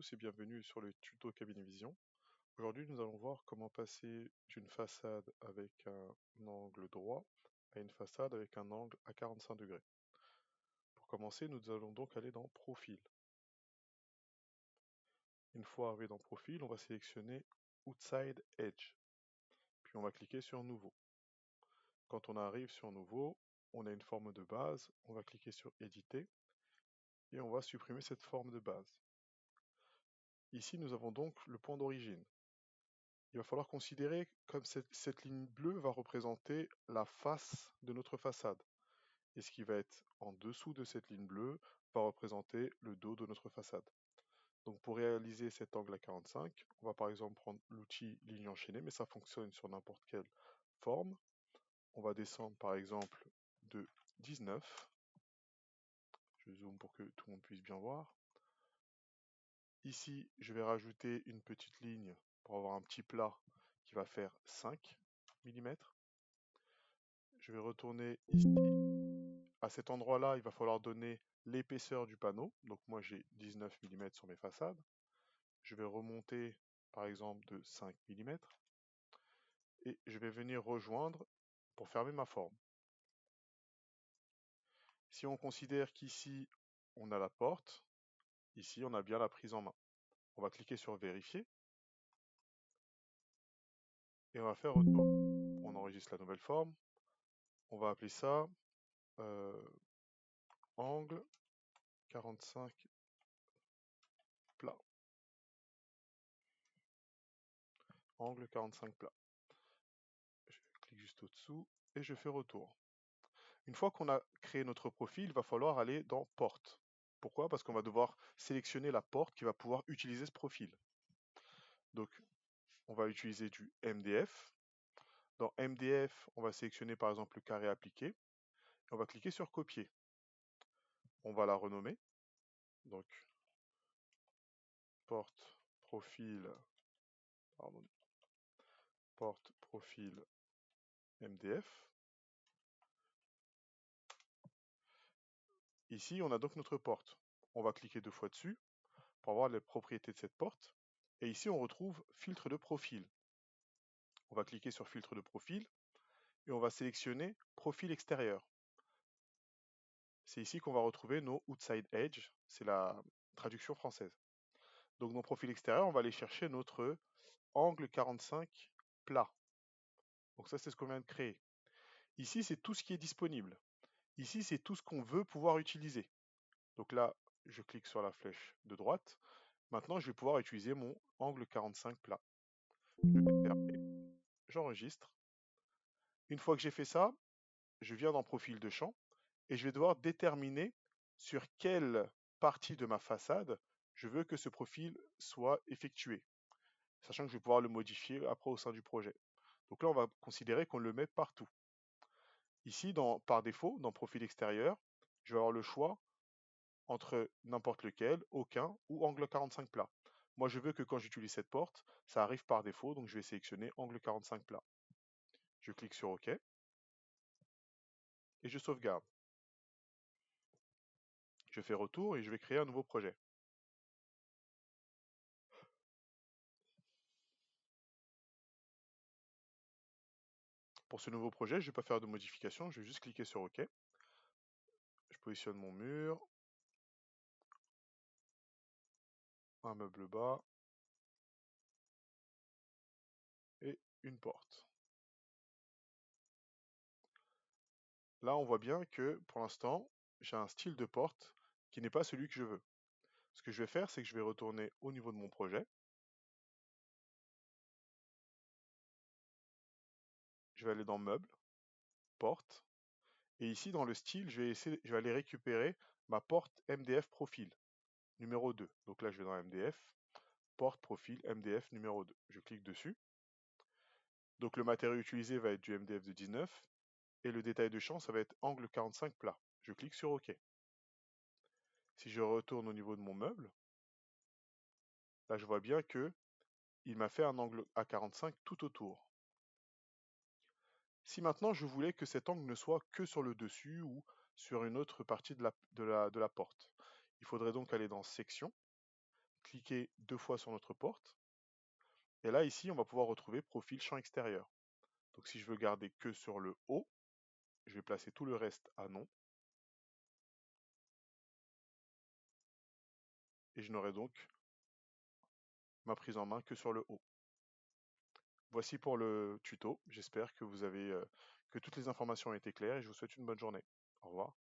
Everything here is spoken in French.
tous et bienvenue sur le tuto Cabinet Vision. Aujourd'hui, nous allons voir comment passer d'une façade avec un angle droit à une façade avec un angle à 45 degrés. Pour commencer, nous allons donc aller dans Profil. Une fois arrivé dans Profil, on va sélectionner Outside Edge, puis on va cliquer sur Nouveau. Quand on arrive sur Nouveau, on a une forme de base, on va cliquer sur Éditer et on va supprimer cette forme de base. Ici, nous avons donc le point d'origine. Il va falloir considérer comme cette ligne bleue va représenter la face de notre façade. Et ce qui va être en dessous de cette ligne bleue va représenter le dos de notre façade. Donc pour réaliser cet angle à 45, on va par exemple prendre l'outil ligne enchaînée, mais ça fonctionne sur n'importe quelle forme. On va descendre par exemple de 19. Je zoome pour que tout le monde puisse bien voir. Ici, je vais rajouter une petite ligne pour avoir un petit plat qui va faire 5 mm. Je vais retourner ici. À cet endroit-là, il va falloir donner l'épaisseur du panneau. Donc moi j'ai 19 mm sur mes façades. Je vais remonter par exemple de 5 mm. Et je vais venir rejoindre pour fermer ma forme. Si on considère qu'ici on a la porte, ici on a bien la prise en main. On va cliquer sur vérifier. Et on va faire retour. On enregistre la nouvelle forme. On va appeler ça angle 45 plat. Angle 45 plat. Je clique juste au-dessous et je fais retour. Une fois qu'on a créé notre profil, il va falloir aller dans Porte. Pourquoi? Parce qu'on va devoir sélectionner la porte qui va pouvoir utiliser ce profil. Donc, on va utiliser du MDF. Dans MDF, on va sélectionner par exemple le carré appliqué. Et on va cliquer sur Copier. On va la renommer. Donc, porte profil, pardon, porte profil MDF. Ici, on a donc notre porte. On va cliquer 2 fois dessus pour avoir les propriétés de cette porte. Et ici, on retrouve filtre de profil. On va cliquer sur filtre de profil et on va sélectionner profil extérieur. C'est ici qu'on va retrouver nos outside edge, c'est la traduction française. Donc dans profil extérieur, on va aller chercher notre angle 45 plat. Donc ça, c'est ce qu'on vient de créer. Ici, c'est tout ce qui est disponible. Ici, c'est tout ce qu'on veut pouvoir utiliser. Donc là, je clique sur la flèche de droite. Maintenant, je vais pouvoir utiliser mon angle 45 plat. Je vais fermer, j'enregistre. Une fois que j'ai fait ça, je viens dans profil de champ et je vais devoir déterminer sur quelle partie de ma façade je veux que ce profil soit effectué, sachant que je vais pouvoir le modifier après au sein du projet. Donc là, on va considérer qu'on le met partout. Ici, par défaut, dans profil extérieur, je vais avoir le choix entre n'importe lequel, aucun ou angle 45 plat. Moi, je veux que quand j'utilise cette porte, ça arrive par défaut, donc je vais sélectionner angle 45 plat. Je clique sur OK et je sauvegarde. Je fais retour et je vais créer un nouveau projet. Pour ce nouveau projet, je ne vais pas faire de modification, je vais juste cliquer sur OK. Je positionne mon mur, un meuble bas et une porte. Là, on voit bien que pour l'instant, j'ai un style de porte qui n'est pas celui que je veux. Ce que je vais faire, c'est que je vais retourner au niveau de mon projet. Je vais aller dans Meubles, Porte. Et ici, dans le style, je vais aller récupérer ma porte MDF Profil, numéro 2. Donc là, je vais dans MDF, Porte Profil MDF numéro 2. Je clique dessus. Donc le matériau utilisé va être du MDF de 19. Et le détail de champ, ça va être angle 45 plat. Je clique sur OK. Si je retourne au niveau de mon meuble, là je vois bien que il m'a fait un angle à 45 tout autour. Si maintenant je voulais que cet angle ne soit que sur le dessus ou sur une autre partie de la porte, il faudrait donc aller dans Section, cliquer 2 fois sur notre porte. Et là, ici, on va pouvoir retrouver profil champ extérieur. Donc si je veux garder que sur le haut, je vais placer tout le reste à non. Et je n'aurai donc ma prise en main que sur le haut. Voici pour le tuto. J'espère que que toutes les informations ont été claires et je vous souhaite une bonne journée. Au revoir.